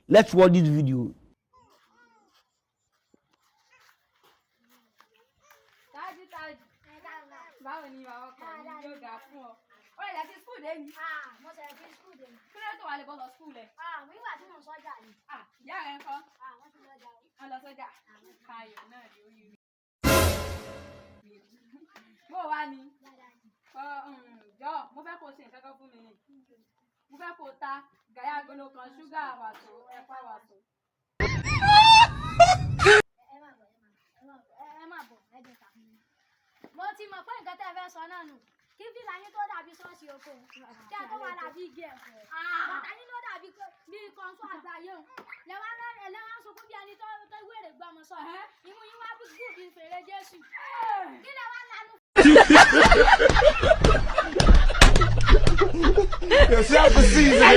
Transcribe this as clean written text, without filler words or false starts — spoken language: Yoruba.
Let's watch this video. Báwo ni ìwà ọkọ mi yóò ga fún ọ? Ó lè ti skul dé mi. Mo ṣe fi skul dé mi. Kí ló tó wà lè bọ́ lọ skul ẹ̀? Mo nígbà tí mo sọ́jà ni. Ìyá rẹ̀ ń kọ́. Wọ́n ti lọ́jà. Wọ́n lọ sọ́jà. Ayọ̀ náà ni ó yí mi. Bó wá ni? Jọ, mo fẹ́ kó o ṣe nǹkan kan fún mi ni. Mo fẹ́ kó o ta gàyà agolo kan ṣúgà wàsó ẹ̀pà wàsó. Ẹ má bọ̀ ẹ jẹ́ ká. Mo ti mọ̀ pé nǹkan tẹ́ fẹ́ sọ náà nù. Kí fìlà yín tó dàbí ṣọ́ọ̀ṣì oko. Kí ẹ tó wà dàbí igi ẹ̀fọ́. Bàtà yín ló dàbí bí kọ́ńsó àgbáyé o. Lẹ́wọ́n sunkún bí ẹni tó wéèrè gbọ́mọ sọ. Imú yín wá bí gùn bí fèrè Jésù. Kí lẹ wá lanu. Yourself a season.